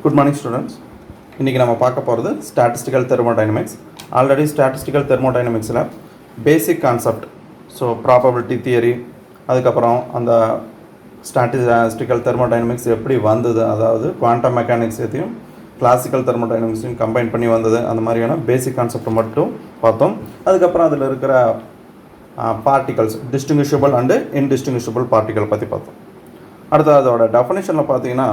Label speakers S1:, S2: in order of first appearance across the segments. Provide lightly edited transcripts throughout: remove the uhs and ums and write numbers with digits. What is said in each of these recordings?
S1: Good morning students. இன்றைக்கி நம்ம பார்க்க போகிறது ஸ்டாட்டிஸ்டிக்கல் தெர்மோடைனமிக்ஸ். ஆல்ரெடி ஸ்டாட்டிஸ்டிக்கல் தெர்மோடைனமிக்ஸில் basic concept, so probability theory, அதுக்கப்புறம் அந்த ஸ்டாட்டிஸ்டிக்கல் தெர்மோடைனமிக்ஸ் எப்படி வந்தது, அதாவது குவாண்டம் மெக்கானிக்ஸையும் கிளாசிக்கல் தெர்மோடைனமிக்ஸையும் கம்பைன் பண்ணி வந்தது, அந்த மாதிரியான பேசிக் கான்செப்ட் மட்டும் பார்த்தோம். அதுக்கப்புறம் அதில் இருக்கிற பார்ட்டிகல்ஸ், டிஸ்டிங்விஷபிள் அண்டு இன்டிஸ்டிங்விஷபிள் பார்ட்டிகல் பற்றி பார்த்தோம். அடுத்து அதோட டெஃபினேஷனில் பார்த்தீங்கன்னா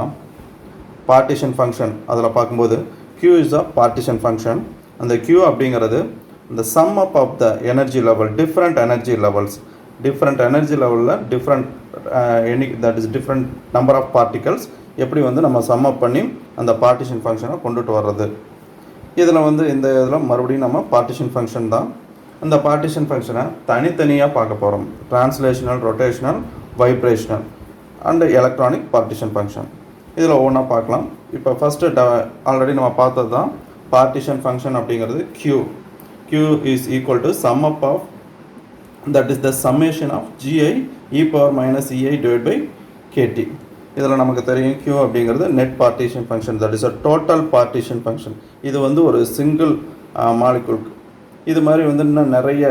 S1: பார்ட்டிஷன் ஃபங்க்ஷன் அதில் பார்க்கும்போது Q is a partition function. அந்த Q அப்படிங்கிறது இந்த sum up of the energy level, different energy levels, different energy லெவலில் different that is different number of particles எப்படி நம்ம சம் அப் பண்ணி அந்த பார்ட்டிஷன் ஃபங்க்ஷனை கொண்டுட்டு வர்றது. இதில் இந்த இதில் மறுபடியும் நம்ம பார்ட்டிஷன் ஃபங்க்ஷன் தான். அந்த பார்ட்டிஷன் ஃபங்க்ஷனை தனித்தனியாக பார்க்க போகிறோம். Translational, rotational, vibrational and electronic partition function. இதில் ஒவ்வொன்றா பார்க்கலாம். இப்போ ஃபஸ்ட்டு ஆல்ரெடி நம்ம பார்த்தது தான் பார்ட்டிஷன் ஃபங்க்ஷன் அப்படிங்கிறது Q is equal to sum up of that is the summation of GI e power minus EI divide by KT. இதில் நமக்கு தெரியும் Q அப்படிங்கிறது net partition function, that is a total partition function. இது ஒரு single மாலிகுலுக்கு. இது மாதிரி இன்னும் நிறைய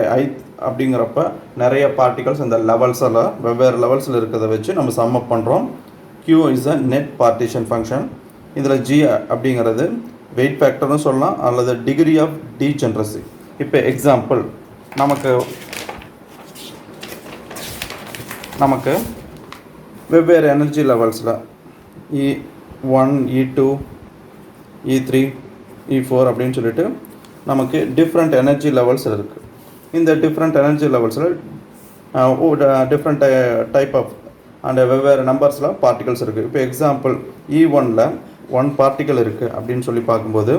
S1: அப்படிங்கிறப்ப நிறைய பார்ட்டிகல்ஸ் இந்த லெவல்ஸில் வெவ்வேறு லெவல்ஸில் இருக்கிறத வச்சு நம்ம சம் அப் பண்ணுறோம். Q is a net partition function. இதில் G அப்படிங்கிறது வெயிட் ஃபேக்டர்னு சொல்லலாம் அல்லது டிகிரி ஆஃப் டீஜென்ரசி. இப்போ எக்ஸாம்பிள், நமக்கு வெவ்வேறு energy லெவல்ஸில் E1, E2, E3, E4 அப்படின்னு சொல்லிட்டு நமக்கு டிஃப்ரெண்ட் எனர்ஜி லெவல்ஸ் இருக்குது. இந்த டிஃப்ரெண்ட் எனர்ஜி லெவல்ஸில் டிஃப்ரெண்ட் டைப் ஆஃப் அண்ட் வெவ்வேறு நம்பர்ஸில் பார்ட்டிகல்ஸ் இருக்குது. இப்போ எக்ஸாம்பிள் E1ல் 1 பார்ட்டிக்கல் இருக்குது அப்படின்னு சொல்லி பார்க்கும்போது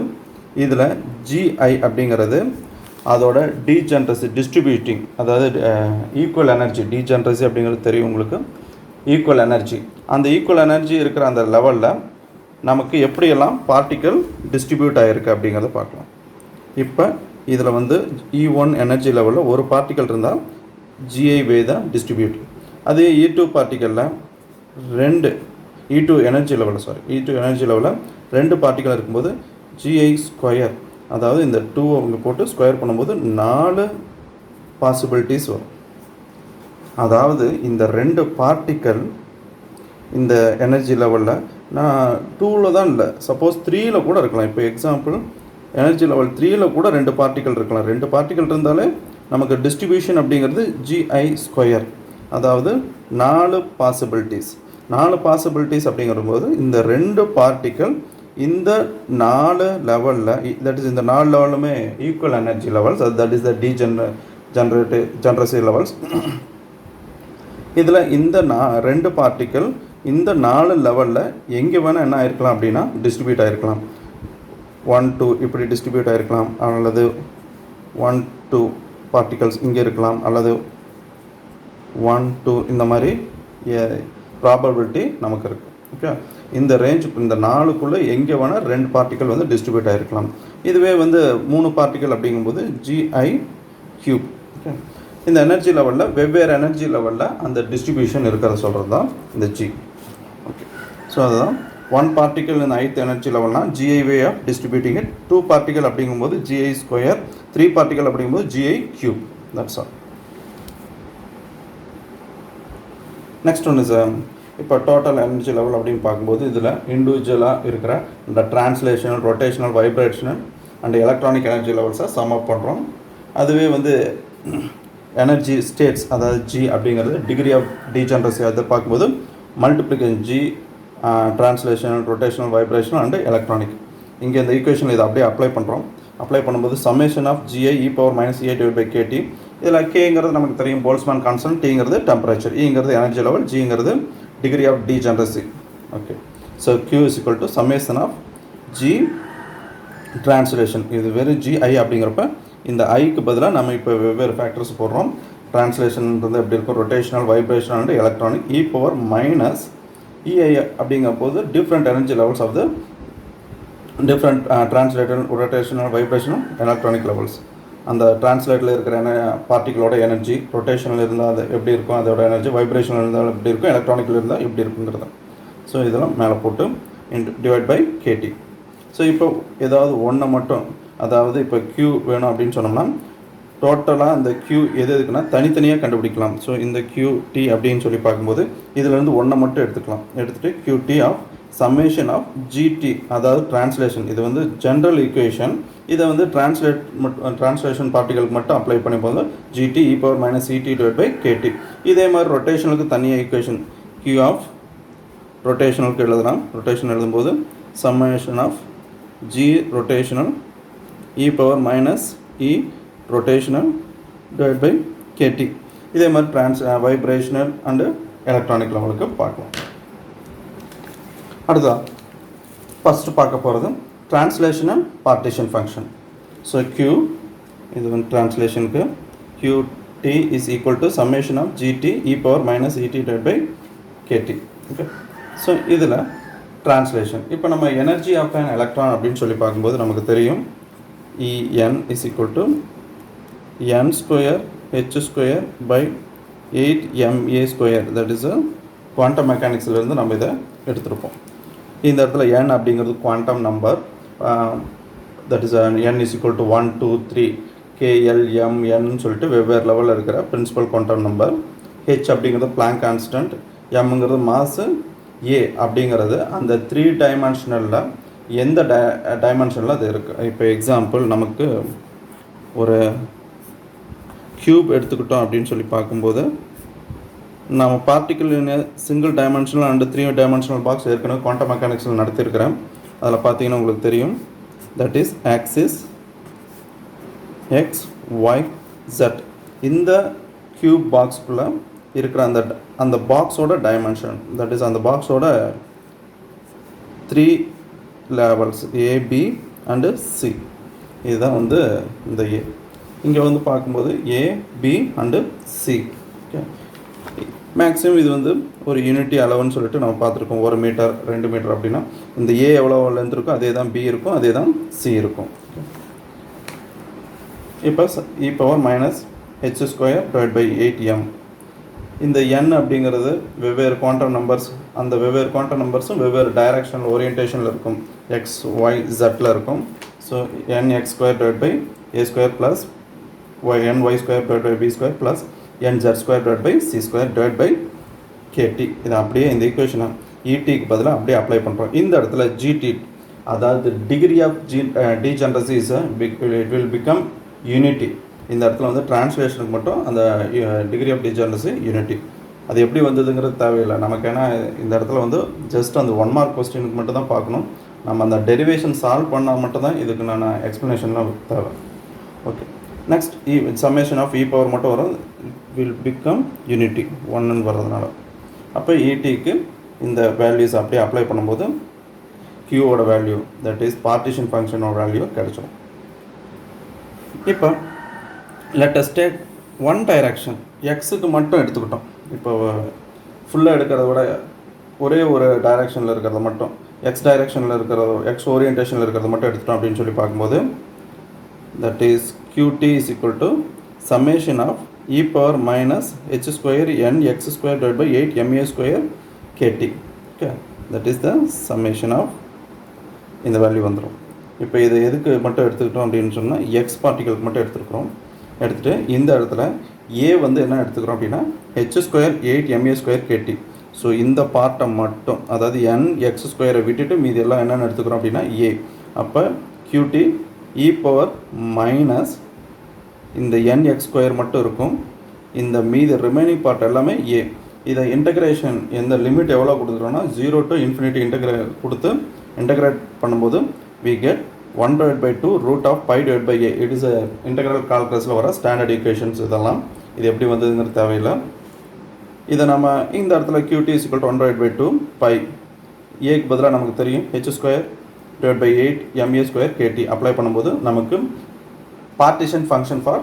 S1: இதில் GI அப்படிங்கிறது அதோட டீஜென்ரசி, டிஸ்ட்ரிபியூட்டிங், அதாவது ஈக்குவல் எனர்ஜி. டீஜென்ரசி அப்படிங்கிறது தெரியும் உங்களுக்கு, ஈக்குவல் எனர்ஜி. அந்த ஈக்குவல் எனர்ஜி இருக்கிற அந்த லெவலில் நமக்கு எப்படியெல்லாம் பார்ட்டிக்கல் டிஸ்ட்ரிபியூட் ஆகிருக்கு அப்படிங்கிறத பார்க்கலாம். இப்போ இதில் E1 எனர்ஜி லெவலில் ஒரு பார்ட்டிக்கல் இருந்தால் GI வே தான் டிஸ்ட்ரிபியூட். அதே E2 பார்ட்டிக்கலில் E2 எனர்ஜி லெவலில் 2 பார்ட்டிக்கல் இருக்கும்போது GI ஸ்கொயர், அதாவது இந்த 2 அவங்க போட்டு ஸ்கொயர் பண்ணும்போது 4 பாசிபிலிட்டிஸ் வரும். அதாவது இந்த 2 பார்ட்டிக்கல் இந்த எனர்ஜி லெவலில் நான் 2ல் தான் இல்லை, சப்போஸ் 3ல் கூட இருக்கலாம். இப்போ எக்ஸாம்பிள் எனர்ஜி லெவல் 3ல் கூட 2 பார்ட்டிக்கல் இருக்கலாம். 2 பார்ட்டிக்கல் இருந்தாலே நமக்கு டிஸ்ட்ரிபியூஷன் அப்படிங்கிறது GI ஸ்கொயர், அதாவது 4 பாசிபிலிட்டிஸ் அப்படிங்கிறபோது இந்த 2 பார்ட்டிக்கல் இந்த 4 லெவலில், தட் இஸ் இந்த 4 லெவலுமே equal energy levels, that is the degeneracy levels. இதில் இந்த 2 பார்ட்டிக்கல் இந்த 4 லெவலில் எங்கே வேணால் என்ன ஆயிருக்கலாம் அப்படின்னா டிஸ்ட்ரிபியூட் ஆகிருக்கலாம். 1, 2 இப்படி டிஸ்ட்ரிபியூட் ஆகிருக்கலாம், அல்லது 1, 2 பார்ட்டிகல்ஸ் இங்கே இருக்கலாம், அல்லது 1, 2 இந்த மாதிரி ப்ராபபிலிட்டி நமக்கு இருக்குது. ஓகே, இந்த ரேஞ்ச் இந்த 4க்குள்ளே எங்கே வேணால் 2 பார்ட்டிக்கல் டிஸ்ட்ரிபியூட் ஆகிருக்கலாம். இதுவே 3 பார்ட்டிக்கல் அப்படிங்கும்போது GI கியூப். ஓகே, இந்த எனர்ஜி லெவலில் வெவ்வேறு எனர்ஜி லெவலில் அந்த டிஸ்ட்ரிபியூஷன் இருக்கிறத சொல்கிறது தான் இந்த G. ஓகே, ஸோ அதுதான் 1 பார்ட்டிக்கல் இந்த ith எனர்ஜி லெவல்னால் GI way of distributing it. 2 particle அப்படிங்கும்போது GI ஸ்கொயர், 3 பார்ட்டிக்கல் அப்படிங்கும்போது GI cube. That's all. Next one is இப்போ டோட்டல் எனர்ஜி லெவல் அப்படின்னு பார்க்கும்போது இதில் இண்டிவிஜுவலாக இருக்கிற இந்த translational, rotational, vibrational and electronic energy லெவல்ஸை சம் அப் பண்ணுறோம். அதுவே எனர்ஜி ஸ்டேட்ஸ், அதாவது G அப்படிங்கிறது டிகிரி ஆஃப் டீஜென்ரசி. அதை பார்க்கும்போது multiplication G, translational, rotational, vibrational and electronic. இங்கே இந்த ஈக்குவேஷனில் இதை அப்படியே அப்ளை பண்ணுறோம். அப்ளை பண்ணும்போது summation of GI e power minus EI divide by KT. இதில் Kங்கிறது நமக்கு தெரியும் போல்ட்ஸ்மேன் கான்ஸ்டன்ட், Tங்கிறது டெம்பரேச்சர், Eங்கிறது எனர்ஜி லெவல், Gங்கிறது degree of degeneracy. Okay, so Q is equal to summation of G translation. இது வெறும் GI அப்படிங்கிறப்ப இந்த ஐக்கு பதிலாக நம்ம இப்போ வெவ்வேறு ஃபேக்டர்ஸ் போடுறோம். ட்ரான்ஸ்லேஷன்ன்றது எப்படி இருக்கும், rotational, vibrational and electronic. E power minus EI அப்படிங்கும்போது different energy levels of the different translator, rotational, vibrational, electronic levels. அந்த டிரான்ஸ்லேட்டில் இருக்கிற பார்ட்டிகளோட எனர்ஜி, ரொட்டேஷனில் இருந்தால் அது எப்படி இருக்கும் அதோட எனர்ஜி, வைப்ரேஷனில் இருந்தால் எப்படி இருக்கும், எலக்ட்ரானிக்கில் இருந்தால் எப்படி இருக்குங்கிறது. ஸோ இதெல்லாம் மேலே போட்டு டிவைட் பை கேடி. ஸோ இப்போ ஏதாவது ஒன்றை மட்டும், அதாவது இப்போ க்யூ வேணும் அப்படின்னு சொன்னோம்னா டோட்டலாக அந்த க்யூ எது எதுக்குன்னா தனித்தனியாக கண்டுபிடிக்கலாம். ஸோ இந்த QT அப்படின்னு சொல்லி பார்க்கும்போது இதிலேருந்து ஒன்றை மட்டும் எடுத்துகிட்டு QT of summation of GT, அதாவது டிரான்ஸ்லேஷன். இது வந்து ஜென்ரல் ஈக்குவேஷன். இதை வந்து டிரான்ஸ்லேஷன் பார்ட்டிகளுக்கு மட்டும் அப்ளை பண்ணி போது GT e power minus ET divided by KT. இதே மாதிரி ரொட்டேஷனுக்கு தனியாக ஈக்குவேஷன் Q ஆஃப் ரொட்டேஷனுக்கு எழுதலாம். ரொட்டேஷன் எழுதும்போது summation of G rotational e power minus E rotational divided by KT. இதே மாதிரி வைப்ரேஷனல் அண்டு எலக்ட்ரானிக் லெவலுக்கு பார்க்கலாம். அடுத்ததான் ஃபஸ்ட்டு பார்க்க போகிறது translation and partition function. So Q இது வந்து ட்ரான்ஸ்லேஷனுக்கு QT is equal to summation of GT e power minus ET divided by KT. Okay, so இதில் ட்ரான்ஸ்லேஷன் இப்போ நம்ம எனர்ஜி ஆஃப் அன் எலக்ட்ரான் அப்படின்னு சொல்லி பார்க்கும்போது நமக்கு தெரியும் En is equal to n square h square by 8ma square. That is quantum மெக்கானிக்ஸ்லேருந்து நம்ம இதை எடுத்துருப்போம். இந்த இடத்துல n அப்படிங்கிறது quantum number. That is n is equal to 1 2 3 KLMN சொல்லிட்டு வெவ்வேறு லெவலில் இருக்கிற பிரின்சிபல் குவாண்டம் நம்பர். h அப்படிங்கிறது பிளாங்க் கான்ஸ்டன்ட், mங்கிறது மாசு, a அப்படிங்கிறது அந்த 3 டைமென்ஷனலில் எந்த டைமென்ஷனில் அது இருக்குது. இப்போ எக்ஸாம்பிள் நமக்கு ஒரு க்யூப் எடுத்துக்கிட்டோம் அப்படின்னு சொல்லி பார்க்கும்போது நம்ம particle in single dimensional and 3 dimensional box ஏற்கனவே குவாண்டம் மெக்கானிக்ஸில் நடத்தியிருக்கிறேன். அதில் பார்த்தீங்கன்னா உங்களுக்கு தெரியும். That is axis X Y Z. இந்த க்யூப் பாக்ஸ்குள்ளே இருக்கிற அந்த பாக்ஸோட டைமென்ஷன், தட் இஸ் அந்த பாக்ஸோட 3 லெவல்ஸ் AB அண்டு C. இதுதான் வந்து இந்த A. இங்கே வந்து பார்க்கும்போது AB and C. Okay, maximum இது வந்து ஒரு யூனிட்டி அளவுன்னு சொல்லிட்டு நம்ம பார்த்துருக்கோம். 1 மீட்டர் 2 மீட்டர் அப்படின்னா இந்த A எவ்வளோ லென்த் இருக்கோ அதே தான் B இருக்கும், அதே தான் C இருக்கும். இப்போ e power minus h square divided by 8m. இந்த n அப்படிங்கிறது வெவ்வேறு குவாண்டம் நம்பர்ஸ். அந்த வெவ்வேறு குவாண்டம் நம்பர்ஸும் வெவ்வேறு டைரக்ஷனல் ஓரியன்டேஷனில் இருக்கும். எக்ஸ் ஒய் ஜெட்டில் இருக்கும். So nx square divided by a square plus ny square divided by b square plus nz square divided by c square divided by kt. இது அப்படியே இந்த ஈக்குவேஷனை ETக்கு பதிலாக அப்படியே அப்ளை பண்ணுறோம். இந்த இடத்துல GT, அதாவது degree of degeneracy is it will become unity. இந்த இடத்துல வந்து டிரான்ஸ்லேஷனுக்கு மட்டும் அந்த டிகிரி ஆஃப் டீஜெனரசி யூனிட்டி. அது எப்படி வந்ததுங்கிறது தேவையில்லை நமக்கு. ஏன்னா இந்த இடத்துல வந்து ஜஸ்ட் அந்த 1 மார்க் கொஸ்டினுக்கு மட்டும் தான் பார்க்கணும். நம்ம அந்த டெரிவேஷன் சால்வ் பண்ணால் மட்டும்தான் இதுக்கு நான் எக்ஸ்ப்ளனேஷன்லாம் தேவை. Okay, next summation of E power மட்டும் வரும், வில் பிகம் யூனிட்டி 1ன்னு வர்றதுனால. அப்போ ETக்கு இந்த வேல்யூஸ் அப்படியே அப்ளை பண்ணும்போது Qவோட வேல்யூ, தட் இஸ் பார்ட்டிஷன் ஃபங்க்ஷனோட வேல்யூ கிடைச்சிடும். இப்போ let us take one direction, எக்ஸுக்கு மட்டும் எடுத்துக்கிட்டோம். இப்போ ஃபுல்லாக எடுக்கிறத விட ஒரே ஒரு டைரக்ஷனில் இருக்கிறத மட்டும், எக்ஸ் டைரக்ஷனில் இருக்கிறதோ எக்ஸ் ஓரியன்டேஷனில் இருக்கிறத மட்டும் எடுத்துட்டோம் அப்படின்னு சொல்லி பார்க்கும்போது that is QT is equal to summation of e power minus h square n x square divided by 8ma square kt. Okay, that is the summation of இந்த வேல்யூ வந்துடும். இப்போ இது எதுக்கு மட்டும் எடுத்துக்கிட்டோம் அப்படின்னு சொன்னால் எக்ஸ் பார்ட்டிகளுக்கு மட்டும் எடுத்துருக்குறோம். எடுத்துகிட்டு இந்த இடத்துல A வந்து என்ன எடுத்துக்கிறோம் அப்படின்னா h square 8ma square kt. So இந்த பார்ட்டை மட்டும், அதாவது nx ஸ்கொயரை விட்டுட்டு மீதி எல்லாம் என்னென்னு எடுத்துக்கிறோம் அப்படின்னா A. அப்போ QT e power மைனஸ் இந்த nx ஸ்கொயர் மட்டும் இருக்கும். இந்த மீதி ரிமைனிங் பார்ட் எல்லாமே A. இதை இன்டகிரேஷன் எந்த லிமிட் எவ்வளோ கொடுத்துட்டோம்னா 0 to infinity கொடுத்து இன்டகிரேட் பண்ணும்போது we get 1 divided by 2 root of pi divided by a. It is a integral calculusல வர ஸ்டாண்டர்ட் ஈக்குவேஷன்ஸ். இதெல்லாம் இது எப்படி வந்ததுங்கிறது தேவையில்லை. இதை நம்ம இந்த இடத்துல QT is equal to 1 divided by 2 pi ஏக்கு பதிலாக நமக்கு தெரியும் h square divided by 8ma square kt. Apply பண்ணும்போது நமக்கு பார்ட்டிஷன் ஃபங்க்ஷன் ஃபார்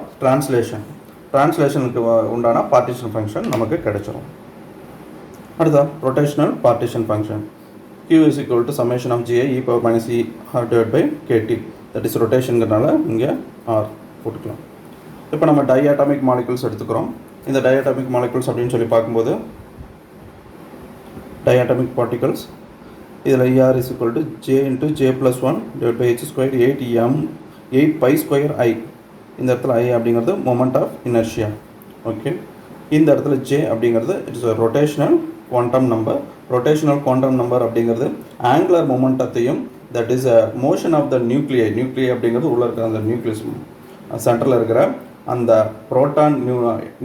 S1: ட்ரான்ஸ்லேஷனுக்கு உண்டான பார்ட்டிஷன் ஃபங்க்ஷன் நமக்கு கிடைச்சிடும். அடுத்தா rotational partition function Q is equal to summation of GI e power minus e r divided by kt. that is ரொட்டேஷனுங்கிறனால இங்கே r போட்டுக்கலாம். இப்போ நம்ம டைஆட்டமிக் மாலிகுல்ஸ் எடுத்துக்கிறோம். இந்த டைஆட்டமிக் மாலிகுல்ஸ் அப்படின்னு சொல்லி பார்க்கும்போது டைஆட்டமிக் பார்ட்டிகல்ஸ் இதில் ER is equal to J into J plus 1 divided by H square 8M 8 pi square I. இந்த இடத்துல I அப்படிங்கிறது மொமெண்ட் ஆஃப் இனர்ஷியா. ஓகே, இந்த இடத்துல J அப்படிங்கிறது it's a rotational quantum number. Rotational quantum number அப்படிங்கிறது angular மொமெண்டத்தையும் that is a motion of the nuclei அப்படிங்கிறது உள்ளே இருக்கிற அந்த நியூக்ளியஸ் சென்டரில் இருக்கிற அந்த புரோட்டான்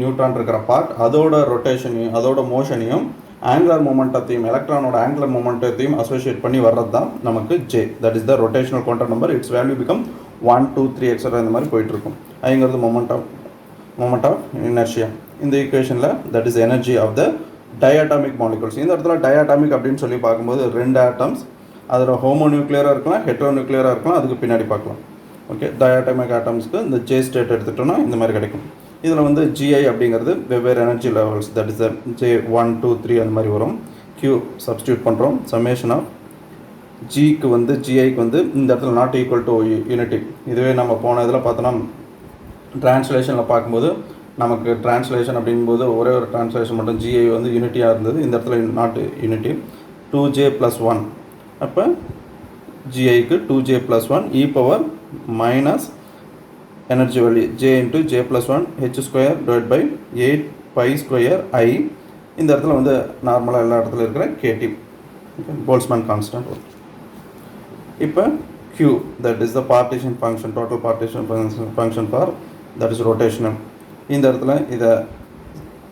S1: நியூட்ரான் இருக்கிற பார்ட் அதோட ரொட்டேஷனையும் அதோட மோஷனையும் ஆங்குலர் மொமெண்டத்தையும் எலக்ட்ரானோட ஆங்குலர் மொமெண்டத்தையும் அசோசியேட் பண்ணி வர்றது தான் நமக்கு J. That is the rotational quantum number. It's value become 1 2 3 extra இந்த மாதிரி போயிட்டுருக்கும். அதுங்கிறது மொமெண்ட் ஆஃப் இனர்ஷியா. இந்த ஈக்குவேஷனில் that is energy of the diatomic molecules. இந்த இடத்துல டயாட்டாமிக் அப்படின்னு சொல்லி பார்க்கும்போது 2 ஆட்டம்ஸ், அதில் ஹோமோ நியூக்ளியராக இருக்கலாம், ஹெட்ரோ நியூக்ளியராக இருக்கலாம், அதுக்கு பின்னாடி பார்க்கலாம். ஓகே, டயாட்டமிக் ஆட்டம்ஸ்க்கு இந்த J ஸ்டேட் எடுத்துட்டோம்னா இந்த மாதிரி கிடைக்கும். இதில் வந்து GI அப்படிங்கிறது வெவ்வேறு energy levels, that is J 1 2 3 அந்த மாதிரி வரும். Q சப்ஸ்டியூட் பண்ணுறோம். சம்மேஷன் ஆஃப் ஜிக்கு வந்து GIக்கு வந்து இந்த இடத்துல நாட் ஈக்குவல் டு யூனிட்டி. இதுவே நம்ம போன இதில் பார்த்தோன்னா ட்ரான்ஸ்லேஷனில் பார்க்கும்போது நமக்கு ட்ரான்ஸ்லேஷன் அப்படிங்கும்போது ஒரே ஒரு ட்ரான்ஸ்லேஷன் மட்டும் GI வந்து யூனிட்டியாக இருந்தது. இந்த இடத்துல நாட் யூனிட்டி. 2J + 1 அப்போ GIக்கு 2J + 1 e power minus energy value J into J + 1 H square divided by 8 pi square I. இந்த இடத்துல வந்து நார்மலாக எல்லா இடத்துல இருக்கிற KT போல்ட்ஸ்மேன் கான்ஸ்டன்ட். இப்போ Q that is the partition function, total partition function for that is rotational. இந்த இடத்துல இதை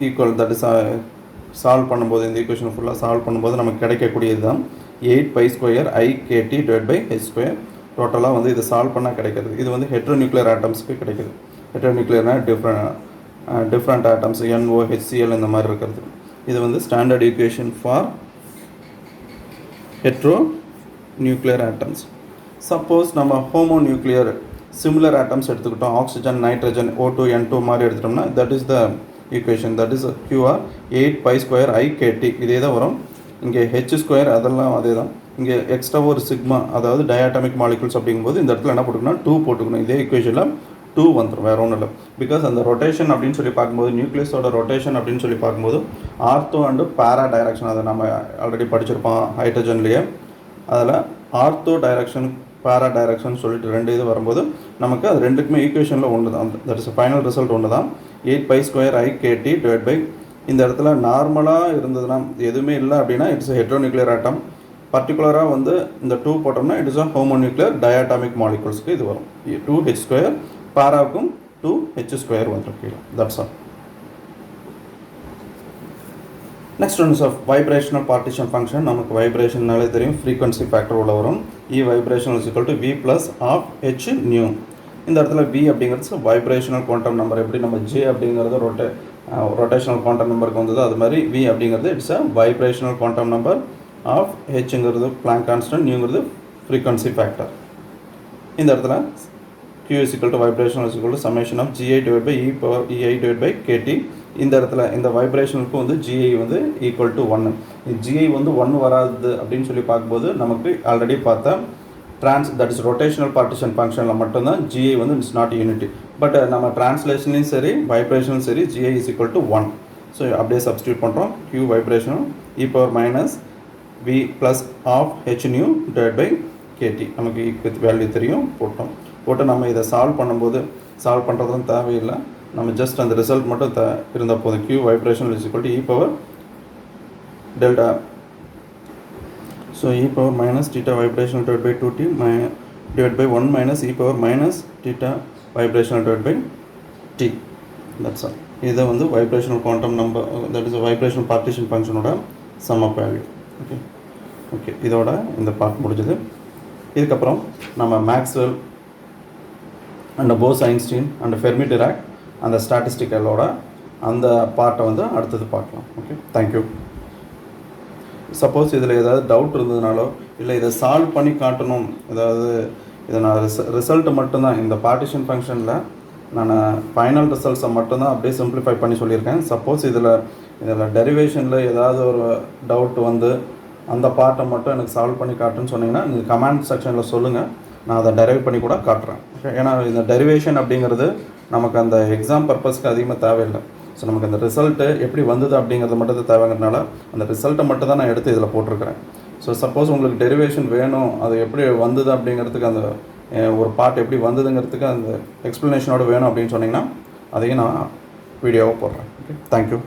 S1: ஈக்குவல் தட் இஸ் சால்வ் பண்ணும்போது இந்த ஈக்குவேஷன் ஃபுல்லாக சால்வ் பண்ணும்போது நமக்கு கிடைக்கக்கூடியது தான் 8 pi square I KT divided by H square. டோட்டலாக வந்து இது சால்வ் பண்ணால் கிடைக்கிறது. இது வந்து ஹெட்ரோ நியூக்ளியர் ஆட்டம்ஸ்க்கு கிடைக்குது. ஹெட்ரோ நியூக்ளியர்னால் டிஃப்ரெண்ட் ஆட்டம்ஸ் NO HCl இந்த மாதிரி இருக்கிறது. இது வந்து standard equation for hetero nuclear atoms. Suppose நம்ம ஹோமோ நியூக்ளியர் சிமிலர் ஆட்டம்ஸ் எடுத்துக்கிட்டோம், ஆக்சிஜன் நைட்ரஜன் O2 N2 மாதிரி எடுத்துட்டோம்னா that is the equation, that is QR 8 pi square I KT. இதே தான் வரும். இங்கே H ஸ்கொயர் அதெல்லாம் அதே தான். இங்கே எக்ஸ்ட்ரா ஒரு சிக்மா, அதாவது டயாட்டமிக் மாலிகூல்ஸ் அப்படிங்கும்போது இந்த இடத்துல என்ன போட்டுக்கணும், 2 போட்டுக்கணும். இதே ஈக்குவேஷனில் 2 வந்துடும், வேறு ஒன்றும் இல்லை. பிகாஸ் அந்த ரொட்டேஷன் அப்படின்னு சொல்லி பார்க்கும்போது நியூக்ளியஸோட ரொட்டேஷன் அப்படின்னு சொல்லி பார்க்கும்போது ஆர்த்தோ அண்டு பேரா டைரக்ஷன், அதை நம்ம ஆல்ரெடி படிச்சிருப்போம் ஹைட்ரஜன்லேயே. அதில் ஆர்த்தோ டைரக்ஷன் பேரா டைரக்ஷன் சொல்லிட்டு 2 இது வரும்போது நமக்கு அது ரெண்டுக்குமே ஈக்குவேஷனில் ஒன்று தான். தட் இஸ் ஃபைனல் ரிசல்ட் ஒன்று தான். 8 pi square I KT divide by இந்த இடத்துல நார்மலாக இருந்ததுன்னா எதுவுமே இல்லை அப்படின்னா இட்ஸ் ஹெட்ரோ நியூக்ளியர் ஆட்டம். பர்டிகுலராக வந்து இந்த 2 போட்டோம்னா it is a homo nuclear diatomic மாலிகூல்ஸ்க்கு இது வரும். 2H ஸ்கொயர், பாராவுக்கும் 2H ஸ்கொயர் வந்துடும் கீழே. That's all. Next one is of vibrational partition function. நமக்கு வைப்ரேஷன்னாலே தெரியும், ஃப்ரீக்வன்சி ஃபேக்டர் உள்ள வரும். E vibrational is equal to V + H nu. இந்த இடத்துல V அப்படிங்கிறது வைப்ரேஷனல் குவாண்டம் நம்பர். எப்படி நம்ம J அப்படிங்கிறது ரொட்டேஷனல் குவாண்டம் நம்பருக்கு வந்தது, அது மாதிரி V அப்படிங்கிறது it's a vibrational quantum number of Hங்கிறது பிளாங்க் கான்ஸ்டன்ட், நியூங்கிறது ஃப்ரீக்வன்சி ஃபேக்டர். இந்த இடத்துல Q is equal to vibrational is equal to summation of GI divided by E power EI divided by KT. இந்த இடத்துல இந்த வைப்ரேஷனுக்கு வந்து GI வந்து ஈக்குவல் டு 1. GI வந்து 1 வராது அப்படின்னு சொல்லி பார்க்கும்போது நமக்கு ஆல்ரெடி பார்த்தா தட் இஸ் ரொட்டேஷனல் பார்ட்டிஷன் ஃபங்க்ஷனில் மட்டும்தான் GI வந்து இட்ஸ் நாட் யூனிட்டி. பட் நம்ம டிரான்ஸ்லேஷன்லையும் சரி வைப்ரேஷனும் சரி GI is equal to 1. So அப்படியே சப்ஸ்டியூட் பண்ணுறோம். Q வைப்ரேஷனும் E power minus V plus of H nu divide by KT. நமக்கு ஈக்குவல் வேல்யூ தெரியும், போட்டு நம்ம இதை சால்வ் பண்ணுறதும் தேவையில்லை. நம்ம ஜஸ்ட் அந்த ரிசல்ட் மட்டும் இருந்தால் போதும். Q vibration is equal to E power delta. So E power minus theta vibrational divide by 2T divide by 1 minus E power minus theta vibrational divide by T. That's all. இதை வந்து vibrational quantum number, that is vibrational partition ஃபங்க்ஷனோட sum of value. Okay, இதோட இந்த part முடிஞ்சது. இதுக்கப்புறம் நம்ம Maxwell and Bose Einstein and Fermi Dirac அந்த ஸ்டாட்டிஸ்டிக்கலோட அந்த பார்ட்டை வந்து அடுத்தது பார்க்கலாம். Okay, thank you. சப்போஸ் இதில் ஏதாவது டவுட் இருந்ததுனாலோ இல்லை இதை சால்வ் பண்ணி காட்டணும், ஏதாவது இதை நான் ரிசல்ட்டு மட்டும்தான் இந்த பார்ட்டிஷன் ஃபங்க்ஷனில் நான் ஃபைனல் ரிசல்ட்ஸை மட்டும்தான் அப்படியே சிம்பிளிஃபை பண்ணி சொல்லியிருக்கேன். சப்போஸ் இதில் டெரிவேஷனில் ஏதாவது ஒரு டவுட் வந்து அந்த பார்ட்டை மட்டும் எனக்கு சால்வ் பண்ணி காட்டுன்னு சொன்னீங்கன்னா நீங்கள் கமெண்ட் செக்ஷனில் சொல்லுங்கள், நான் அதை டெரைவ் பண்ணி கூட காட்டுறேன். ஏன்னா இந்த டெரிவேஷன் அப்படிங்கிறது நமக்கு அந்த எக்ஸாம் பர்பஸ்க்கு அதிகமாக தேவையில்லை. ஸோ நமக்கு அந்த ரிசல்ட்டு எப்படி வந்தது அப்படிங்கிறது மட்டும் தான் தேவைங்கிறதுனால அந்த ரிசல்ட்டை மட்டும் தான் நான் எடுத்து இதில் போட்டிருக்கிறேன். ஸோ சப்போஸ் உங்களுக்கு டெரிவேஷன் வேணும், அது எப்படி வந்தது அப்படிங்கிறதுக்கு அந்த ஒரு பார்ட் எப்படி வந்ததுங்கிறதுக்கு அந்த எக்ஸ்ப்ளனேஷனோட வேணும் அப்படின்னு சொன்னிங்கன்னா அதையும் நான் வீடியோவாக போடுறேன். Okay, thank you.